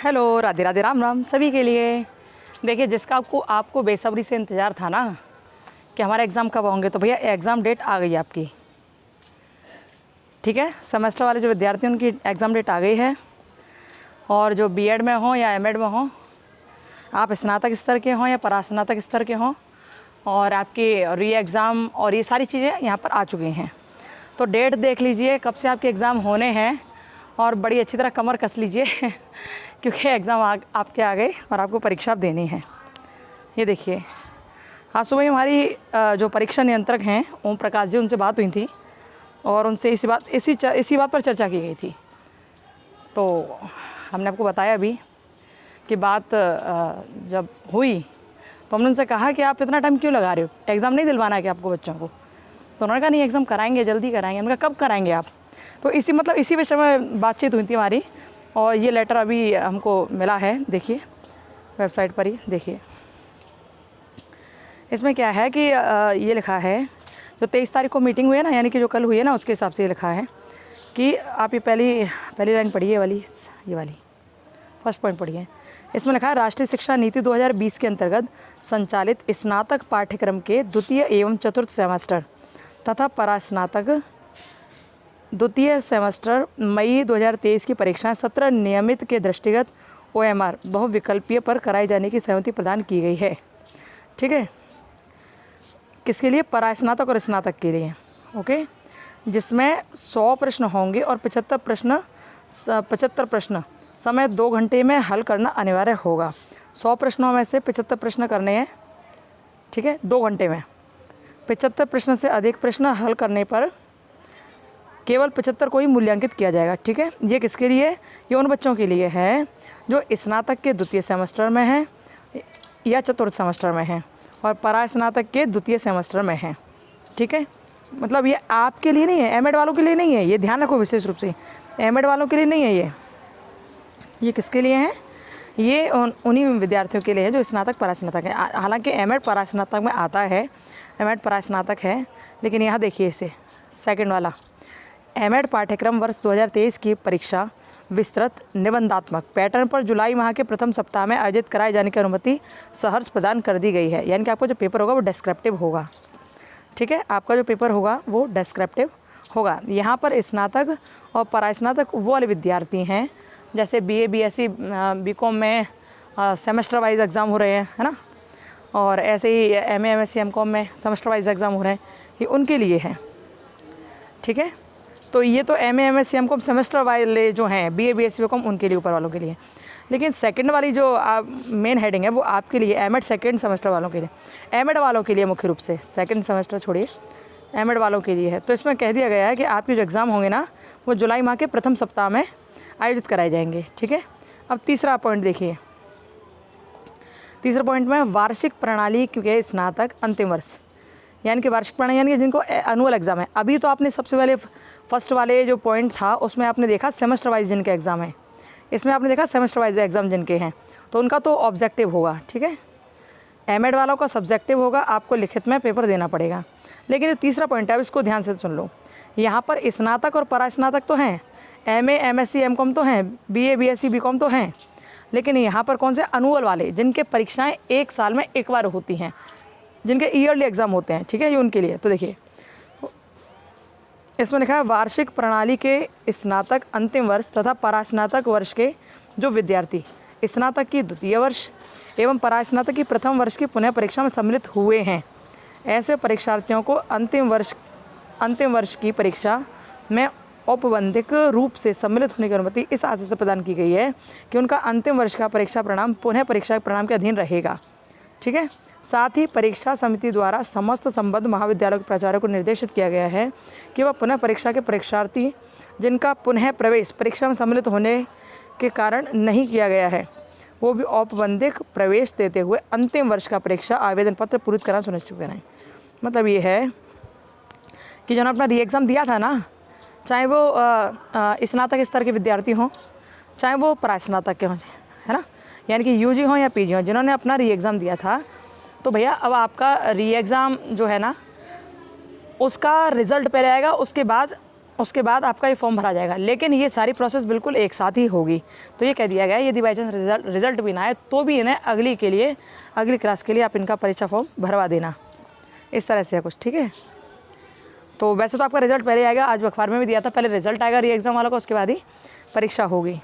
Hello, Radhe Radhe, Ram Ram सभी के लिए। देखिए, जिसका आपको बेसब्री से इंतज़ार था ना कि हमारे एग्ज़ाम कब होंगे, तो भैया एग्ज़ाम डेट आ गई आपकी। ठीक है, सेमेस्टर वाले जो विद्यार्थी हैं उनकी एग्ज़ाम डेट आ गई है। और जो बीएड में हों या एमएड में हों, आप स्नातक स्तर के हों या परास्नातक स्तर के हों, और आपके री एग्ज़ाम और ये सारी चीज़ें यहाँ पर आ चुकी हैं। तो डेट देख लीजिए कब से आपके एग्ज़ाम होने हैं और बड़ी अच्छी तरह कमर कस लीजिए क्योंकि एग्ज़ाम आपके आ गए और आपको परीक्षा देनी है। ये देखिए, आज सुबह हमारी जो परीक्षा नियंत्रक हैं ओम प्रकाश जी, उनसे बात हुई थी और उनसे इसी बात पर चर्चा की गई थी। तो हमने आपको बताया अभी कि बात जब हुई तो हमने उनसे कहा कि आप इतना टाइम क्यों लगा रहे हो, एग्ज़ाम नहीं दिलवाना है कि आपको बच्चों को। तो उन्होंने कहा नहीं, एग्ज़ाम कराएंगे, जल्दी कराएंगे। हमने कहा कब कराएंगे आप? तो इसी विषय में बातचीत हुई थी हमारी। और ये लेटर अभी हमको मिला है, देखिए वेबसाइट पर ही देखिए। इसमें क्या है कि ये लिखा है, जो 23 तारीख को मीटिंग हुई है ना, यानी कि जो कल हुई है ना, उसके हिसाब से ये लिखा है कि आप ये पहली लाइन पढ़िए, ये वाली फर्स्ट पॉइंट पढ़िए। इसमें लिखा है, राष्ट्रीय शिक्षा नीति 2020 के अंतर्गत संचालित स्नातक पाठ्यक्रम के द्वितीय एवं चतुर्थ सेमेस्टर तथा परास्नातक द्वितीय सेमेस्टर मई 2023 की परीक्षाएं 17 नियमित के दृष्टिगत OMR बहुविकल्पीय पर कराए जाने की सहमति प्रदान की गई है। ठीक है, किसके लिए? परास्नातक और स्नातक के लिए। ओके, जिसमें 100 प्रश्न होंगे और 75 प्रश्न समय 2 घंटे में हल करना अनिवार्य होगा। 100 प्रश्नों में से 75 प्रश्न करने हैं, ठीक है, 2 घंटे में। 75 प्रश्न से अधिक प्रश्न हल करने पर केवल 75 को ही मूल्यांकित किया जाएगा। ठीक है, ये किसके लिए? ये उन बच्चों के लिए है जो स्नातक के द्वितीय सेमेस्टर में हैं या चतुर्थ सेमेस्टर में हैं और परास्नातक के द्वितीय सेमेस्टर में हैं। ठीक है, मतलब ये आपके लिए नहीं है, एमएड वालों के लिए नहीं है, ये ध्यान रखो विशेष रूप से। एमएड वालों के लिए नहीं है ये किसके लिए है? ये उन्हीं विद्यार्थियों के लिए है जो स्नातक परास्नातक है। हालांकि एमएड परास्नातक में आता है, एमएड परास्नातक है, लेकिन यहाँ देखिए इसे सेकंड वाला, एमएड पाठ्यक्रम वर्ष 2023 की परीक्षा विस्तृत निबंधात्मक पैटर्न पर जुलाई माह के प्रथम सप्ताह में आयोजित कराए जाने की अनुमति सहर्ष प्रदान कर दी गई है। यानी कि आपका जो पेपर होगा वो डिस्क्रिप्टिव होगा। ठीक है, आपका जो पेपर होगा वो डिस्क्रिप्टिव होगा। यहाँ पर स्नातक और परास्नातक वो वाले विद्यार्थी हैं, जैसे BA BSc BCom में सेमेस्टर वाइज एग्ज़ाम हो रहे हैं, है ना, और ऐसे ही MA MSc MCom में सेमेस्टर वाइज एग्ज़ाम हो रहे हैं, ये उनके लिए है। ठीक है, तो ये तो MA MSc MCom सेमेस्टर वाले जो हैं BA BSc BCom उनके लिए, ऊपर वालों के लिए। लेकिन सेकंड वाली जो मेन हेडिंग है वो आपके लिए, एमएड सेकंड सेमेस्टर वालों के लिए, एमएड वालों के लिए मुख्य रूप से, सेकंड सेमेस्टर छोड़िए, एमएड वालों के लिए है। तो इसमें कह दिया गया है कि आपके जो एग्ज़ाम होंगे ना वो जुलाई माह के प्रथम सप्ताह में आयोजित कराए जाएंगे। ठीक है, अब तीसरा पॉइंट देखिए। तीसरे पॉइंट में वार्षिक प्रणाली के स्नातक अंतिम वर्ष, यानी कि वार्षिक प्रणाली यानी कि जिनको एनुअल एग्ज़ाम है। अभी तो आपने सबसे पहले फर्स्ट वाले जो पॉइंट था उसमें आपने देखा सेमेस्टर वाइज जिनके एग्ज़ाम है, इसमें आपने देखा सेमेस्टर वाइज एग्ज़ाम जिनके हैं, तो उनका तो ऑब्जेक्टिव होगा। ठीक है, एमएड वालों का सब्जेक्टिव होगा, आपको लिखित में पेपर देना पड़ेगा। लेकिन जो तीसरा पॉइंट है अब इसको ध्यान से सुन लो। यहाँ पर स्नातक और परास्नातक तो हैं, MA MSc MCom तो हैं, BA BSc BCom तो हैं, लेकिन यहाँ पर कौन से? अनुअल वाले, जिनके परीक्षाएं 1 साल में 1 बार होती हैं, जिनके ईयरली एग्ज़ाम होते हैं। ठीक है, ये उनके लिए। तो देखिए इसमें लिखा है, वार्षिक प्रणाली के स्नातक अंतिम वर्ष तथा परास्नातक वर्ष के जो विद्यार्थी स्नातक की द्वितीय वर्ष एवं परास्नातक की प्रथम वर्ष की पुनः परीक्षा में सम्मिलित हुए हैं, ऐसे परीक्षार्थियों को अंतिम वर्ष की परीक्षा में औपबंधिक रूप से सम्मिलित होने की अनुमति इस आशय से प्रदान की गई है कि उनका अंतिम वर्ष का परीक्षा परिणाम पुनः परीक्षा परिणाम के अधीन रहेगा। ठीक है, साथ ही परीक्षा समिति द्वारा समस्त संबद्ध महाविद्यालयों के प्राचार्यों को निर्देशित किया गया है कि वह पुनः परीक्षा के परीक्षार्थी जिनका पुनः प्रवेश परीक्षा में सम्मिलित होने के कारण नहीं किया गया है, वो भी औपबंधिक प्रवेश देते हुए अंतिम वर्ष का परीक्षा आवेदन पत्र पूर्ण करना सुनिश्चित कराएं। मतलब ये है कि जो अपना री एग्ज़ाम दिया था ना, चाहे वो स्नातक स्तर के विद्यार्थी हों, चाहे वो परास्नातक के हों, है ना, यानी कि UG हों या PG हों, जिन्होंने अपना री एग्ज़ाम दिया था, तो भैया अब आपका री एग्ज़ाम जो है ना उसका रिज़ल्ट पहले आएगा, उसके बाद उसके बाद आपका ये फॉर्म भरा जाएगा। लेकिन ये सारी प्रोसेस बिल्कुल एक साथ ही होगी। तो ये कह दिया गया है यदि बाई चांस रिजल्ट भी ना आए तो भी इन्हें अगली क्लास के लिए आप इनका परीक्षा फॉर्म भरवा देना। इस तरह से है कुछ, ठीक है। तो वैसे तो आपका रिजल्ट पहले आएगा, आज अखबार में भी दिया था, पहले रिजल्ट आएगा री एग्ज़ाम वालों का, उसके बाद ही परीक्षा होगी।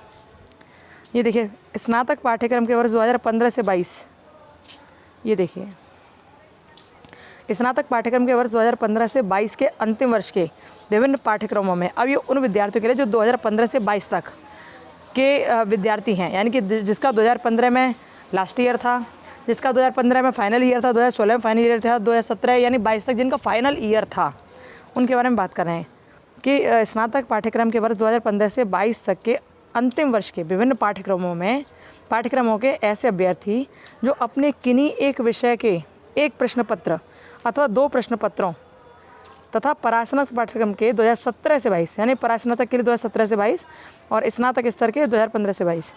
ये देखिए स्नातक पाठ्यक्रम के वर्ष 2015 से 22, ये देखिए स्नातक पाठ्यक्रम के वर्ष 2015 से 22 के अंतिम वर्ष के विभिन्न पाठ्यक्रमों में, अब ये उन विद्यार्थियों के लिए जो 2015 से 22 तक के विद्यार्थी हैं, यानी कि जिसका 2015 में लास्ट ईयर था, जिसका 2015 में फाइनल ईयर था, 2016 में फाइनल ईयर था, 2017 यानी 22 तक जिनका फाइनल ईयर था, उनके बारे में बात कर रहे हैं कि स्नातक पाठ्यक्रम के वर्ष 2015 से 22 तक के अंतिम वर्ष के विभिन्न पाठ्यक्रमों के ऐसे अभ्यर्थी जो अपने किन्हीं एक विषय के एक प्रश्न पत्र अथवा 2 प्रश्न पत्रों तथा परास्नातक पाठ्यक्रम के 2017 से 22, यानी परास्नातक के लिए 2017 से 22 और स्नातक स्तर के 2015 से 22,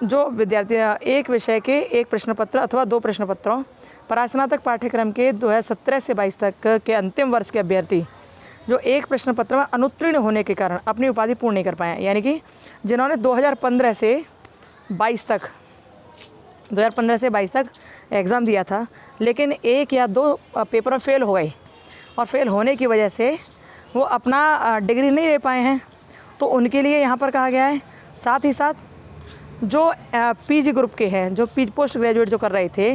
जो विद्यार्थी एक विषय के एक प्रश्न पत्र अथवा 2 प्रश्न पत्रों, परास्नातक पाठ्यक्रम के 2017 से 22 तक के अंतिम वर्ष के अभ्यर्थी जो एक प्रश्न पत्र में अनुत्तीर्ण होने के कारण अपनी उपाधि पूर्ण नहीं कर पाए, यानी कि जिन्होंने 2015 से 22 तक एग्ज़ाम दिया था लेकिन 1 या 2 पेपर में फ़ेल हो गए और फेल होने की वजह से वो अपना डिग्री नहीं ले पाए हैं, तो उनके लिए यहाँ पर कहा गया है। साथ ही साथ जो पीजी ग्रुप के हैं, जो पोस्ट ग्रेजुएट जो कर रहे थे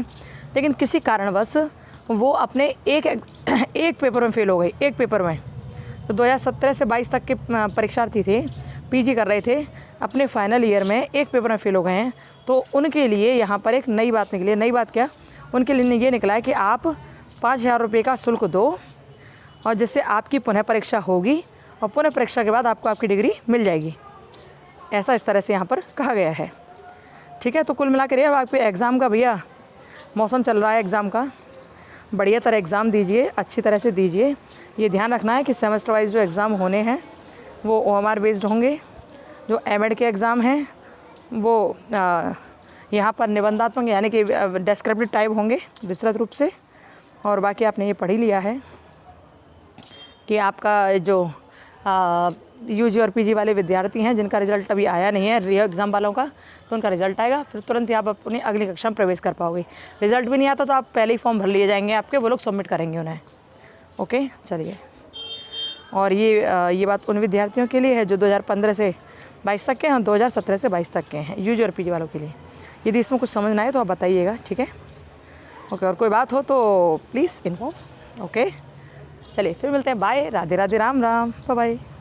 लेकिन किसी कारणवश वो अपने एक पेपर में फ़ेल हो गए, एक पेपर में, तो 2017 से 22 तक के परीक्षार्थी थे, पीजी कर रहे थे, अपने फाइनल ईयर में एक पेपर में फ़ेल हो गए हैं, तो उनके लिए यहाँ पर एक नई बात निकली। नई बात क्या? उनके लिए ये निकला है कि आप 5,000 रुपये का शुल्क दो और जिससे आपकी पुनः परीक्षा होगी और पुनः परीक्षा के बाद आपको आपकी डिग्री मिल जाएगी। ऐसा इस तरह से यहाँ पर कहा गया है, ठीक है। तो कुल मिला कर ये आपके एग्ज़ाम का, भैया मौसम चल रहा है एग्ज़ाम का, बढ़िया तरह एग्ज़ाम दीजिए, अच्छी तरह से दीजिए। ये ध्यान रखना है कि सेमेस्टर वाइज जो एग्ज़ाम होने हैं वो OMR बेस्ड होंगे। जो एमएड के एग्ज़ाम हैं वो यहाँ पर निबंधात्मक यानी कि डिस्क्रिप्टिव टाइप होंगे विस्तृत रूप से। और बाकी आपने ये पढ़ ही लिया है कि आपका जो यूजी और पीजी वाले विद्यार्थी हैं जिनका रिज़ल्ट अभी आया नहीं है री एग्ज़ाम वालों का, तो उनका रिज़ल्ट आएगा, फिर तुरंत ही आप अपनी अगली कक्षा में प्रवेश कर पाओगे। रिज़ल्ट भी नहीं आता तो आप पहले ही फॉर्म भर लिए जाएंगे आपके, वो लोग सबमिट करेंगे उन्हें। ओके, चलिए। और ये बात उन विद्यार्थियों के लिए है जो 2015 से 22 तक के हैं, 2017 से 22 तक के हैं, यूजी और पीजी वालों के लिए। यदि इसमें कुछ समझना है तो आप बताइएगा, ठीक है। ओके, और कोई बात हो तो प्लीज़ इन्फॉर्म। ओके, चलिए फिर मिलते हैं। Bye, Radhe Radhe, Ram Ram, bye bye.